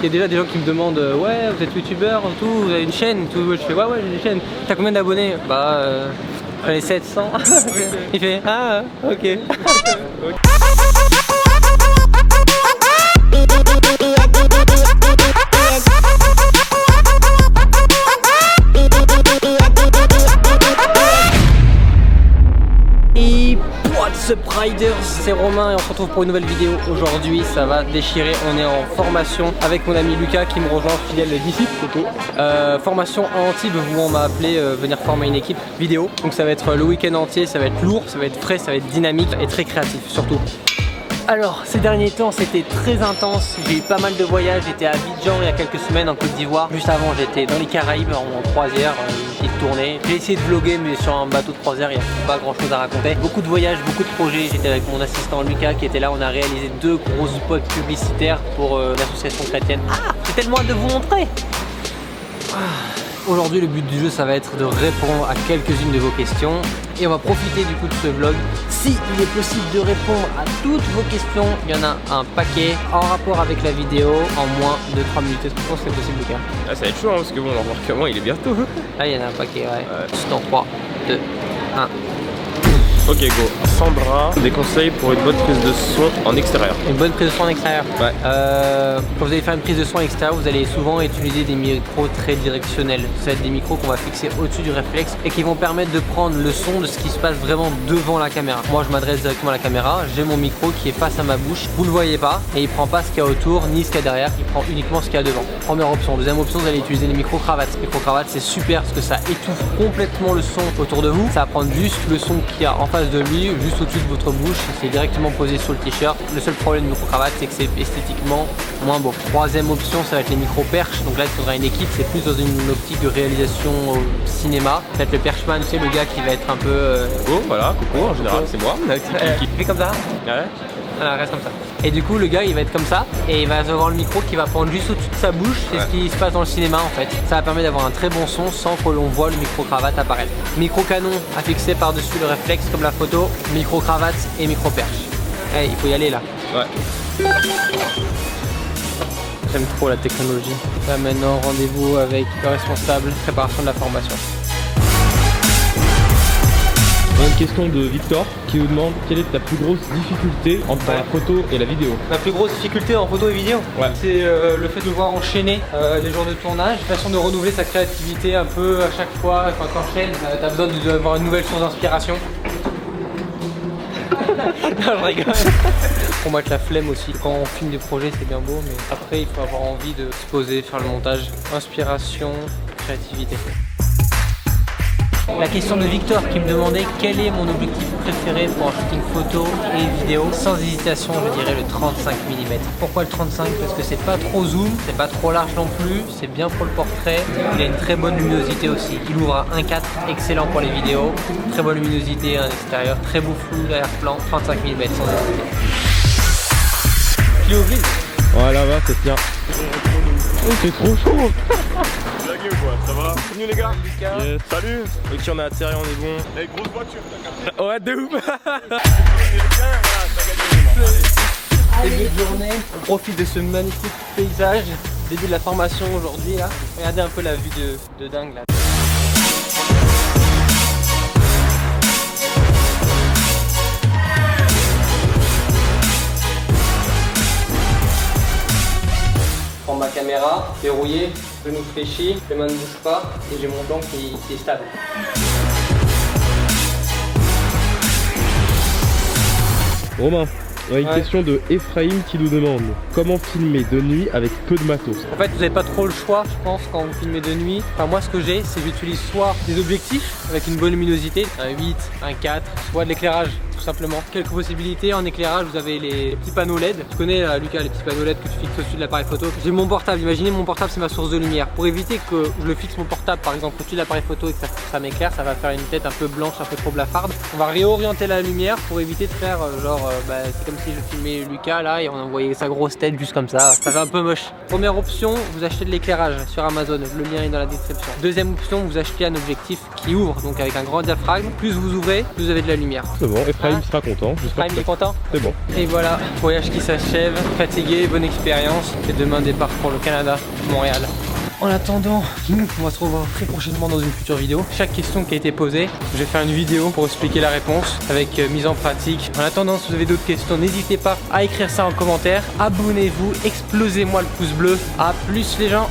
Il y a déjà des gens qui me demandent ouais, vous êtes youtubeur, tout, vous avez une chaîne, tout. Je fais ouais, j'ai une chaîne. T'as combien d'abonnés? Bah, j'en ai 700. Il fait ah, ok. What's up Riders, c'est Romain et on se retrouve pour une nouvelle vidéo. Aujourd'hui ça va déchirer, on est en formation avec mon ami Lucas qui me rejoint, fidèle d'ici. Formation à Antibes où on m'a appelé venir former une équipe vidéo. Donc ça va être le week-end entier, ça va être lourd, ça va être frais, ça va être dynamique et très créatif surtout. Alors ces derniers temps c'était très intense, j'ai eu pas mal de voyages, j'étais à Abidjan il y a quelques semaines en Côte d'Ivoire. Juste avant j'étais dans les Caraïbes en croisière, une petite tournée. J'ai essayé de vlogger mais sur un bateau de croisière il n'y a pas grand chose à raconter. Beaucoup de voyages, beaucoup de projets, j'étais avec mon assistant Lucas qui était là, on a réalisé 2 gros spots publicitaires pour l'association chrétienne. Ah, j'ai tellement hâte de vous montrer. Aujourd'hui le but du jeu ça va être de répondre à quelques-unes de vos questions et on va profiter du coup de ce vlog. Si il est possible de répondre à toutes vos questions, il y en a un paquet en rapport avec la vidéo en moins de 3 minutes. Est-ce que tu penses que c'est possible Lucas? Ah, ça va être chaud hein, parce que bon l'embarquement il est bientôt. Là il y en a un paquet, ouais. Dans 3, 2, 1. Ok go. Sandra, des conseils pour une bonne prise de son en extérieur. Une bonne prise de son en extérieur. Ouais. Quand vous allez faire une prise de son en extérieur, vous allez souvent utiliser des micros très directionnels. Ça va être des micros qu'on va fixer au-dessus du réflexe et qui vont permettre de prendre le son de ce qui se passe vraiment devant la caméra. Moi je m'adresse directement à la caméra, j'ai mon micro qui est face à ma bouche, vous le voyez pas et il prend pas ce qu'il y a autour ni ce qu'il y a derrière, il prend uniquement ce qu'il y a devant. Première option. Deuxième option, vous allez utiliser les micro-cravates. Les micro-cravates c'est super parce que ça étouffe complètement le son autour de vous. Ça va prendre juste le son qu'il y a en face de lui, juste au-dessus de votre bouche, c'est directement posé sur le t-shirt. Le seul problème de micro-cravate c'est que c'est esthétiquement moins beau. Troisième option ça va être les micro-perches, donc là il faudra une équipe, c'est plus dans une optique de réalisation au cinéma. Peut-être le perchman, c'est le gars qui va être un peu... Oh voilà, coucou en général c'est moi. Qui fait comme ça. Ouais. Voilà, reste comme ça. Et du coup le gars il va être comme ça et il va avoir le micro qui va prendre juste au-dessus de sa bouche, c'est ce qui se passe dans le cinéma en fait. Ça va permettre d'avoir un très bon son sans que l'on voit le micro-cravate apparaître. Micro-canon à fixer par-dessus le réflexe comme la photo, micro-cravate et micro-perche. Hey, il faut y aller là. Ouais. J'aime trop la technologie. Là maintenant rendez-vous avec le responsable préparation de la formation. Une question de Victor qui vous demande quelle est ta plus grosse difficulté entre la photo et la vidéo. Ma plus grosse difficulté en photo et vidéo, c'est le fait de devoir enchaîner les jours de tournage, façon de renouveler sa créativité un peu à chaque fois. Quand tu enchaînes, tu as besoin d'avoir une nouvelle source d'inspiration. Non, je rigole. Pour moi, que la flemme aussi. Quand on filme des projets, c'est bien beau, mais après, il faut avoir envie de se poser, faire le montage. Inspiration, créativité. La question de Victor qui me demandait quel est mon objectif préféré pour un shooting photo et vidéo. Sans hésitation, je dirais le 35 mm. Pourquoi le 35? Parce que c'est pas trop zoom, c'est pas trop large non plus, c'est bien pour le portrait. Il a une très bonne luminosité aussi. Il ouvre à 1.4, excellent pour les vidéos. Très bonne luminosité à l'extérieur, très beau flou d'arrière-plan, 35 mm sans hésiter. Clio vide. Voilà, va, c'est bien. Oh, c'est trop chaud. Blaguez ou quoi? Ça va? Bienvenue les gars. Yes. Salut. Ok, on est atterri, on est bon. Avec grosse voiture, t'as capté? Ouais, de ouf. Début de journée, on profite de ce magnifique paysage. Début de la formation aujourd'hui là. Regardez un peu la vue de dingue là. Je prends ma caméra, verrouillée, genou fléchi, les mains ne bougent pas et j'ai mon plan qui est stable. Romain, on a une question de Ephraim qui nous demande comment filmer de nuit avec peu de matos. En fait, vous n'avez pas trop le choix, je pense, quand vous filmez de nuit. Enfin, moi, ce que j'ai, c'est que j'utilise soit des objectifs avec une bonne luminosité, un 8, un 4, soit de l'éclairage. Tout simplement. Quelques possibilités en éclairage, vous avez les petits panneaux LED. Tu connais Lucas les petits panneaux LED que tu fixes au-dessus de l'appareil photo. J'ai mon portable, imaginez mon portable c'est ma source de lumière. Pour éviter que je le fixe mon portable par exemple au-dessus de l'appareil photo et que ça m'éclaire, ça va faire une tête un peu blanche, un peu trop blafarde. On va réorienter la lumière pour éviter de faire c'est comme si je filmais Lucas là et on envoyait sa grosse tête juste comme ça. Ça fait un peu moche. Première option, vous achetez de l'éclairage sur Amazon, le lien est dans la description. Deuxième option, vous achetez un objectif qui ouvre, donc avec un grand diaphragme. Plus vous ouvrez, plus vous avez de la lumière. C'est bon, Ephraim Ephraim sera content. J'espère Ephraim que est content. c'est bon. Et voilà, voyage qui s'achève, fatigué, bonne expérience. Et demain départ pour le Canada, Montréal. En attendant, nous, on va se revoir très prochainement dans une future vidéo. Chaque question qui a été posée, je vais faire une vidéo pour expliquer la réponse avec mise en pratique. En attendant, si vous avez d'autres questions, n'hésitez pas à écrire ça en commentaire. Abonnez-vous, explosez-moi le pouce bleu. À plus les gens.